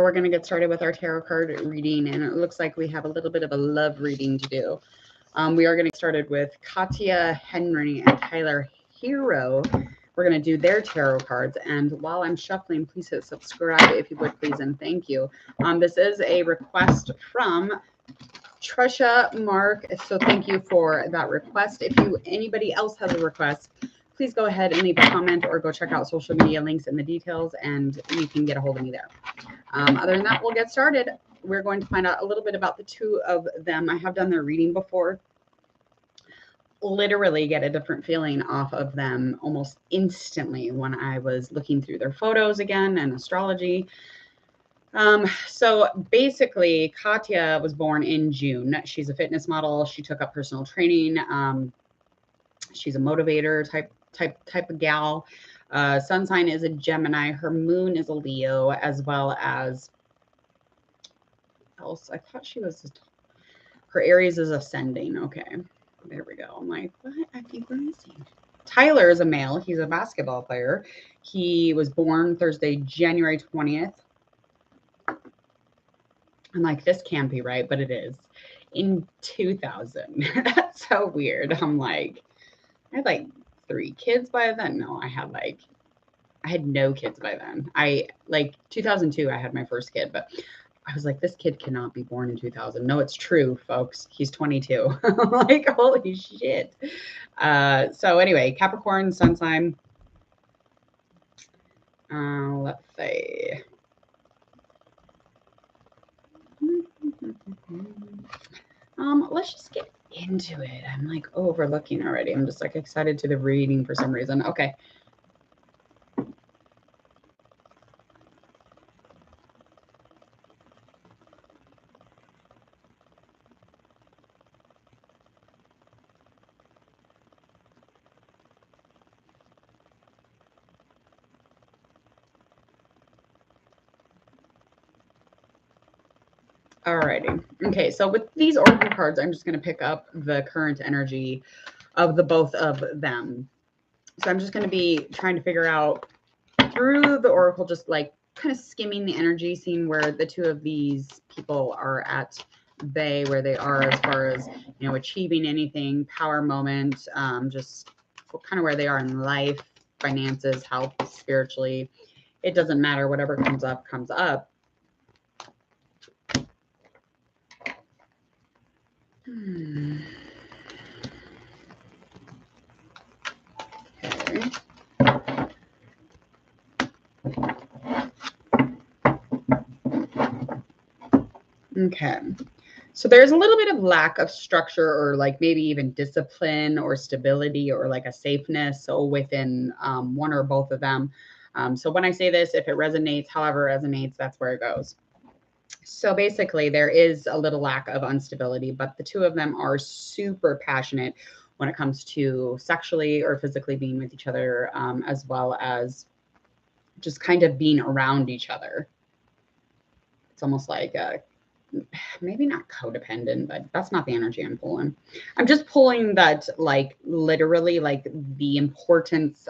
So we're going to get started with our tarot card reading, and it looks like we have a little bit of a love reading to do. We are going to get started with Katya Henry and Tyler Herro. We're going to do their tarot cards, and while I'm shuffling, please hit subscribe if you would, please, and thank you. This is a request from Trisha Mark, so thank you for that request. If anybody else has a request, please go ahead and leave a comment or go check out social media links in the details, and you can get a hold of me there. Other than that, we'll get started. We're going to find out a little bit about the two of them. I have done their reading before. Literally get a different feeling off of them almost instantly when I was looking through their photos again and astrology. So basically, Katya was born in June. She's a fitness model. She took up personal training. She's a motivator type of gal. Sun sign is a Gemini. Her moon is a Leo, as well as else. I thought she was. Her Aries is ascending. Okay, there we go. I'm like, what? I think we're missing. Tyler is a male. He's a basketball player. He was born Thursday, January 20th. I'm like, this can't be right, but it is. In 2000. That's so weird. I'm like, I had like 3 kids by then. No, I had no kids by then. Like 2002, I had my first kid, but I was like, this kid cannot be born in 2000. No, it's true, folks. He's 22. I'm like, holy shit. So anyway, Capricorn, sun sign. Let's see. Let's just get into it. I'm like overlooking already. I'm just like excited to the reading for some reason. Okay. Alrighty. Okay, so with these oracle cards, I'm just going to pick up the current energy of the both of them. So I'm just going to be trying to figure out through the oracle, just like kind of skimming the energy, seeing where the two of these people are at where they are as far as, you know, achieving anything, power moment, just kind of where they are in life, finances, health, spiritually. It doesn't matter. Whatever comes up, comes up. Okay. Okay. So there's a little bit of lack of structure, or like maybe even discipline or stability, or like a safeness. So within one or both of them. So when I say this, if it resonates, however it resonates, that's where it goes. So basically, there is a little lack of instability, but the two of them are super passionate when it comes to sexually or physically being with each other, as well as just kind of being around each other. It's almost like maybe not codependent, but that's not the energy I'm pulling. I'm just pulling that, like, literally, like the importance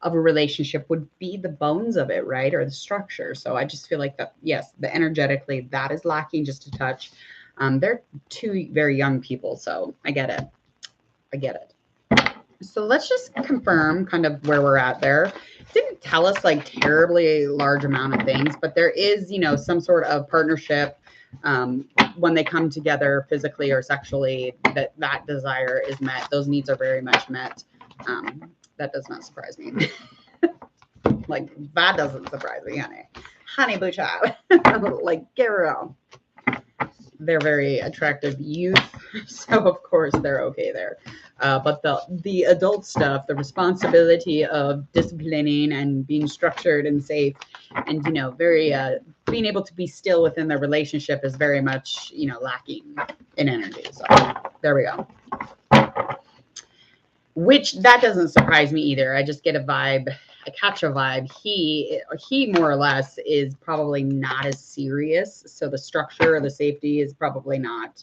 of a relationship would be the bones of it, right? Or the structure. So I just feel like that, yes, the energetically that is lacking just a touch. They're 2 very young people, so I get it. I get it. So let's just confirm kind of where we're at there. It didn't tell us like terribly large amount of things, but there is, you know, some sort of partnership when they come together physically or sexually, that desire is met. Those needs are very much met. That does not surprise me. Like, that doesn't surprise me, honey. Honey boo child. Like, girl. They're very attractive youth, so of course they're okay there. But the adult stuff, the responsibility of disciplining and being structured and safe, and, you know, very being able to be still within their relationship is very much, you know, lacking in energy. So there we go. Which, that doesn't surprise me either. I just get a vibe. I catch a vibe. He more or less is probably not as serious. So the structure or the safety is probably not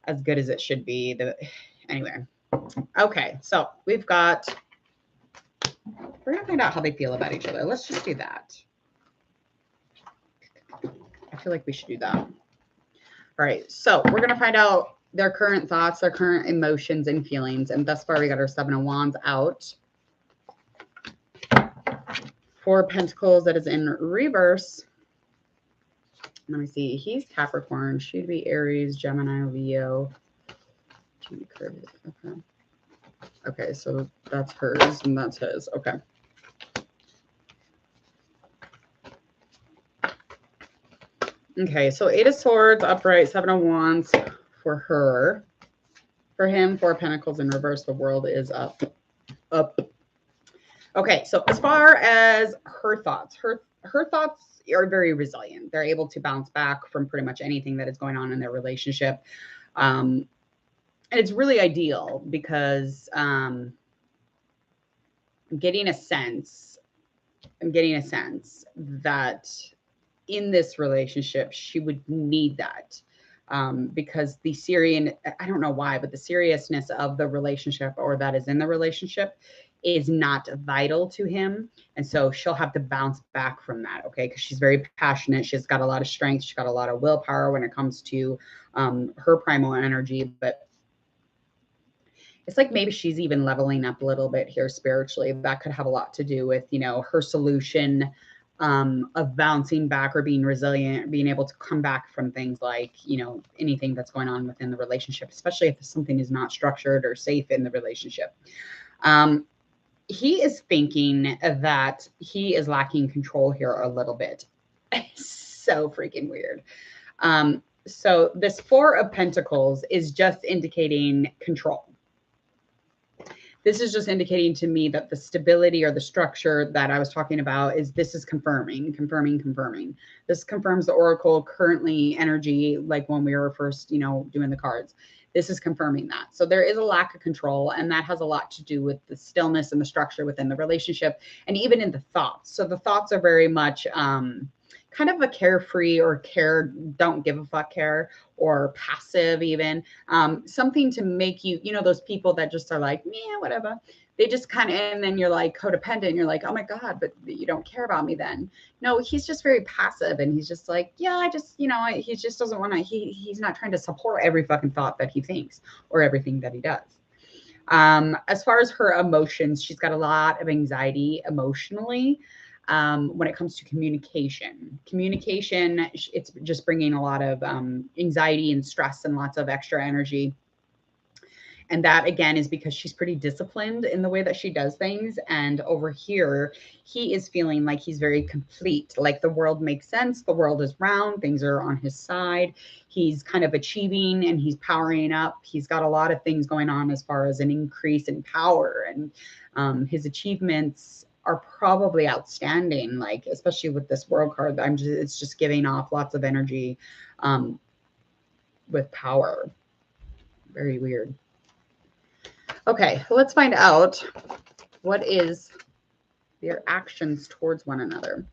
as good as it should be. Anyway. Okay. So we're going to find out how they feel about each other. Let's just do that. feel like we should do that. All right. So we're going to find out their current thoughts, their current emotions and feelings. And thus far, we got our 7 of Wands out. 4 of Pentacles that is in reverse. Let me see. He's Capricorn. She'd be Aries, Gemini, Leo. Okay. Okay, so that's hers and that's his. Okay. Okay, so 8 of Swords, upright, 7 of Wands for her. For him, 4 of Pentacles in reverse. The world is up. Up. Okay, so as far as her thoughts, her thoughts are very resilient. They're able to bounce back from pretty much anything that is going on in their relationship. And it's really ideal because I'm getting a sense that in this relationship, she would need that. Because the Syrian, I don't know why, but the seriousness of the relationship or that is in the relationship is not vital to him. And so she'll have to bounce back from that, okay? Because she's very passionate. She's got a lot of strength. She's got a lot of willpower when it comes to her primal energy. But it's like maybe she's even leveling up a little bit here spiritually. That could have a lot to do with, you know, her solution of bouncing back or being resilient, being able to come back from things like, you know, anything that's going on within the relationship, especially if something is not structured or safe in the relationship. He is thinking that he is lacking control here a little bit. So freaking weird. So this 4 of Pentacles is just indicating control. This is just indicating to me that the stability or the structure that I was talking about this is confirming. This confirms the Oracle currently energy, like when we were first, you know, doing the cards. This is confirming that. So there is a lack of control, and that has a lot to do with the stillness and the structure within the relationship and even in the thoughts. So the thoughts are very much kind of a carefree or don't give a fuck care or passive even. Something to make you, you know, those people that just are like, yeah, whatever. They just kind of, and then you're like codependent. You're like, oh my God, but you don't care about me then. No, he's just very passive. And he's just like, yeah, I just, you know, he just doesn't want to, he's not trying to support every fucking thought that he thinks or everything that he does. As far as her emotions, she's got a lot of anxiety emotionally. When it comes to communication, it's just bringing a lot of anxiety and stress and lots of extra energy. And that, again, is because she's pretty disciplined in the way that she does things. And over here, he is feeling like he's very complete, like the world makes sense. The world is round. Things are on his side. He's kind of achieving and he's powering up. He's got a lot of things going on as far as an increase in power. And his achievements are probably outstanding, like, especially with this World card. It's just giving off lots of energy with power. Very weird. Okay, let's find out what is their actions towards one another.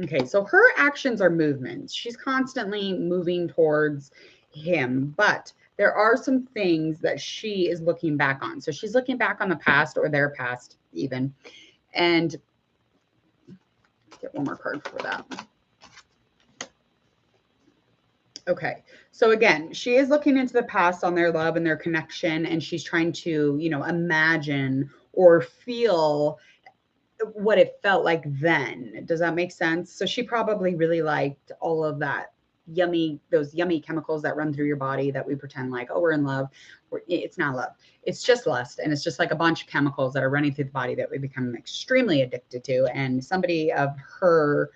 Okay, so her actions are movements. She's constantly moving towards him, but there are some things that she is looking back on. So she's looking back on the past or their past even. And let's get one more card for that. Okay. So again, she is looking into the past on their love and their connection, and she's trying to, you know, imagine or feel what it felt like then. Does that make sense? So she probably really liked all of that those yummy chemicals that run through your body that we pretend like, oh, we're in love. It's not love. It's just lust. And it's just like a bunch of chemicals that are running through the body that we become extremely addicted to. And somebody of her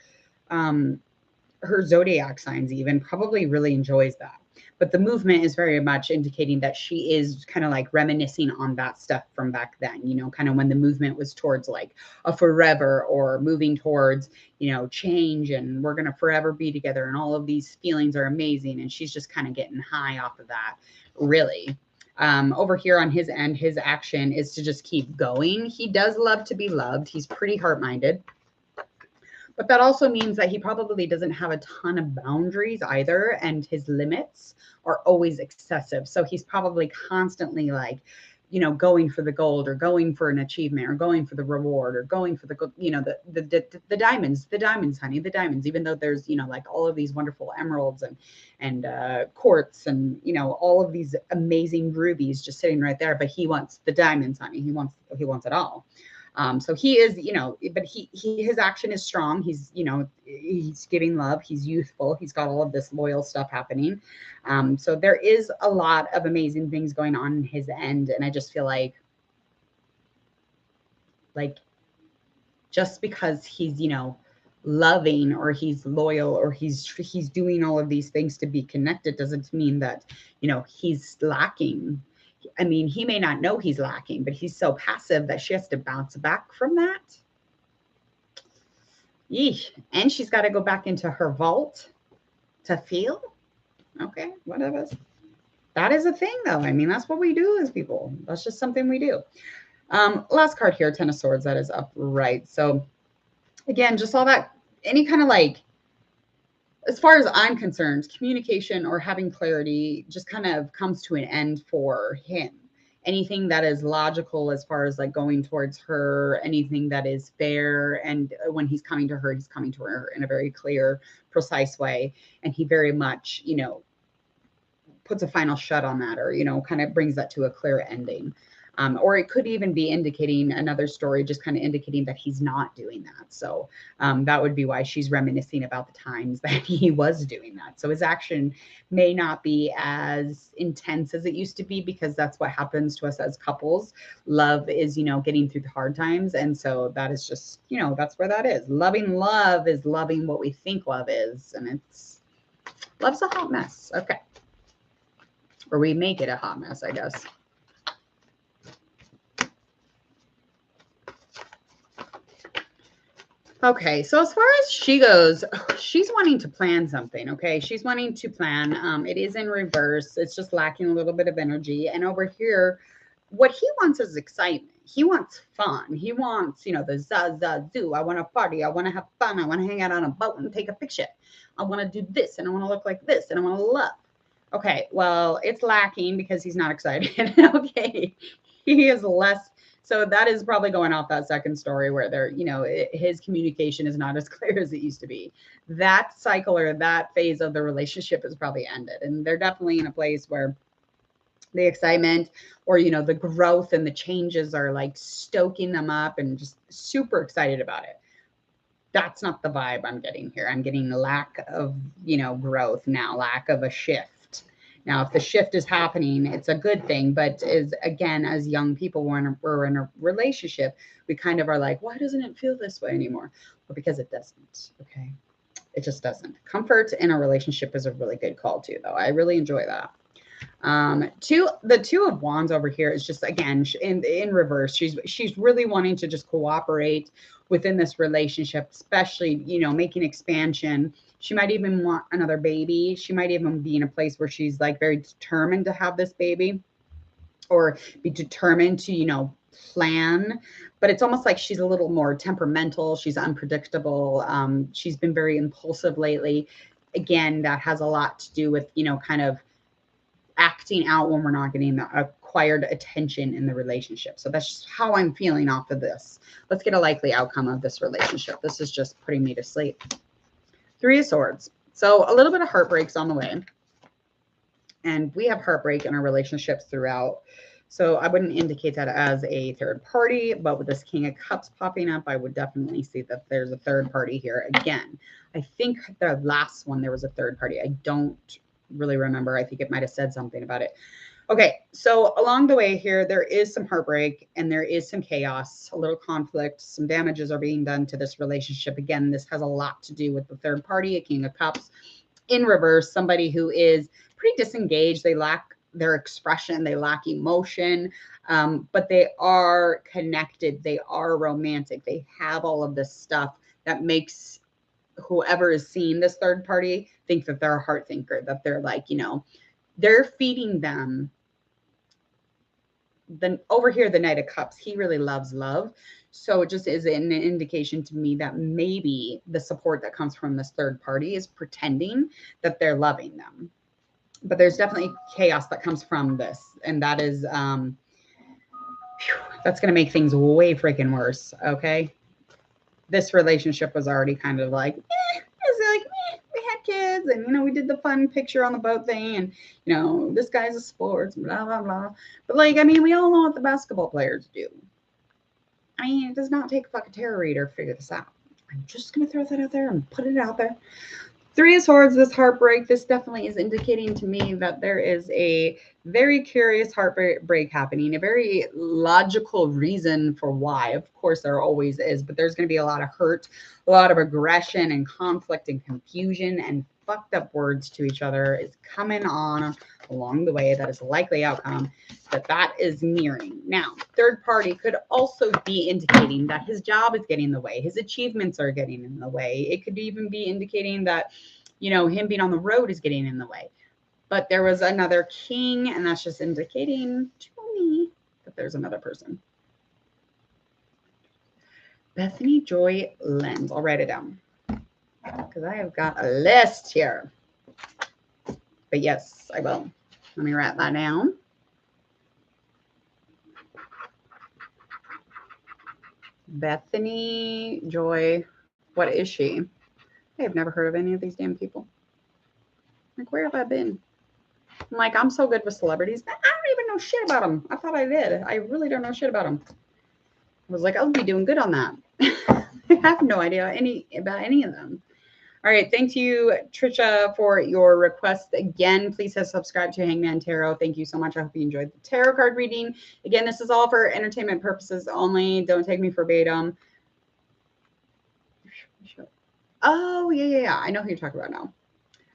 zodiac signs even probably really enjoys that. But the movement is very much indicating that she is kind of like reminiscing on that stuff from back then, you know, kind of when the movement was towards like a forever or moving towards, you know, change and we're going to forever be together and all of these feelings are amazing. And she's just kind of getting high off of that, really. Over here on his end, his action is to just keep going. He does love to be loved. He's pretty heart-minded. But that also means that he probably doesn't have a ton of boundaries either, and his limits are always excessive. So he's probably constantly like you know, going for the gold or going for an achievement or going for the reward or going for the, you know, the diamonds, honey, the diamonds, even though there's, you know, like all of these wonderful emeralds and quartz and, you know, all of these amazing rubies just sitting right there. But he wants the diamonds, honey. He wants it all. So he is, you know, but his action is strong. He's, you know, he's giving love. He's youthful. He's got all of this loyal stuff happening. So there is a lot of amazing things going on in his end. And I just feel like just because he's, you know, loving or he's loyal or he's doing all of these things to be connected doesn't mean that, you know, he's lacking. I mean, he may not know he's lacking, but he's so passive that she has to bounce back from that. Yeesh. And she's got to go back into her vault to feel. Okay, whatever. That is a thing, though. I mean, that's what we do as people. That's just something we do. Last card here, Ten of Swords, that is upright. So again, just all that, any kind of like, as far as I'm concerned, communication or having clarity just kind of comes to an end for him. Anything that is logical as far as like going towards her, anything that is fair. And when he's coming to her, he's coming to her in a very clear, precise way. And he very much, you know, puts a final shut on that, or, you know, kind of brings that to a clear ending. Or it could even be indicating another story, just kind of indicating that he's not doing that. So that would be why she's reminiscing about the times that he was doing that. So his action may not be as intense as it used to be, because that's what happens to us as couples. Love is, you know, getting through the hard times. And so that is just, you know, that's where that is. Loving love is loving what we think love is. And love's a hot mess. Okay. Or we make it a hot mess, I guess. Okay, so as far as she goes, she's wanting to plan something, okay? She's wanting to plan. It is in reverse. It's just lacking a little bit of energy. And over here, what he wants is excitement. He wants fun. He wants, you know, the zoo. I want to party. I want to have fun. I want to hang out on a boat and take a picture. I want to do this, and I want to look like this, and I want to love. Okay, well, it's lacking because he's not excited. Okay, he is less. So that is probably going off that second story where they're, you know, his communication is not as clear as it used to be. That cycle or that phase of the relationship is probably ended. And they're definitely in a place where the excitement or, you know, the growth and the changes are like stoking them up and just super excited about it. That's not the vibe I'm getting here. I'm getting lack of, you know, growth now, lack of a shift. Now, if the shift is happening, it's a good thing. But again, as young people, we're in a relationship, we kind of are like, why doesn't it feel this way anymore? Well, because it doesn't. Okay. It just doesn't. Comfort in a relationship is a really good call too, though. I really enjoy that. The Two of Wands over here is just, again, in reverse. She's really wanting to just cooperate within this relationship, especially, you know, making expansion. She might even want another baby. She might even be in a place where she's like very determined to have this baby, or be determined to, you know, plan. But it's almost like she's a little more temperamental. She's unpredictable. She's been very impulsive lately. Again, that has a lot to do with, you know, kind of acting out when we're not getting the acquired attention in the relationship. So that's just how I'm feeling off of this. Let's get a likely outcome of this relationship. This is just putting me to sleep. Three of Swords. So a little bit of heartbreaks on the way. And we have heartbreak in our relationships throughout. So I wouldn't indicate that as a third party, but with this King of Cups popping up, I would definitely see that there's a third party here. Again, I think the last one, there was a third party. I don't really remember. I think it might have said something about it. Okay, so along the way here, there is some heartbreak and there is some chaos, a little conflict, some damages are being done to this relationship. Again, this has a lot to do with the third party, a King of Cups. In reverse, somebody who is pretty disengaged. They lack their expression, they lack emotion, but they are connected. They are romantic. They have all of this stuff that makes whoever is seeing this third party think that they're a heart thinker, that they're like, you know, they're feeding them. Then over here, the Knight of Cups, he really loves love. So it just is an indication to me that maybe the support that comes from this third party is pretending that they're loving them. But there's definitely chaos that comes from this. And that is That's going to make things way freaking worse. Okay. This relationship was already kind of like, we had kids and, we did the fun picture on the boat thing and, this guy's a sports, blah, blah, blah. But like, I mean, we all know what the basketball players do. I mean, it does not take a fucking tarot reader to figure this out. I'm just going to throw that out there and put it out there. Three of Swords, this heartbreak, this definitely is indicating to me that there is a very curious heartbreak happening, a very logical reason for why. Of course, there always is, but there's going to be a lot of hurt, a lot of aggression and conflict and confusion and fucked up words to each other is coming on along the way. That is a likely outcome, but that is nearing. Now, third party could also be indicating that his job is getting in the way. His achievements are getting in the way. It could even be indicating that, him being on the road is getting in the way. But there was another king, and that's just indicating to me that there's another person. Bethany Joy Lenz. I'll write it down because I have got a list here. But yes, I will. Let me write that down. Bethany Joy. What is she? I have never heard of any of these damn people. Like, where have I been? I'm like, I'm so good with celebrities. I don't even know shit about them. I thought I did. I really don't know shit about them. I was like, I'll be doing good on that. I have no idea about any of them. All right. Thank you, Trisha, for your request. Again, please subscribe to Hangman Tarot. Thank you so much. I hope you enjoyed the tarot card reading. Again, this is all for entertainment purposes only. Don't take me verbatim. Oh, yeah. I know who you're talking about now.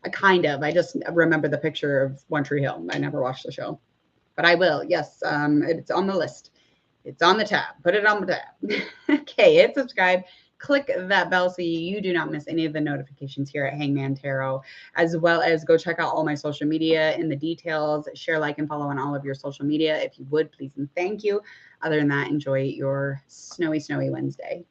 I just remember the picture of One Tree Hill. I never watched the show, but I will. Yes. It's on the list. It's on the tab. Put it on the tab. Okay. Hit subscribe. Click that bell so you do not miss any of the notifications here at Hangman Tarot, as well as go check out all my social media in the details. Share, like, and follow on all of your social media if you would, please and thank you. Other than that, enjoy your snowy Wednesday.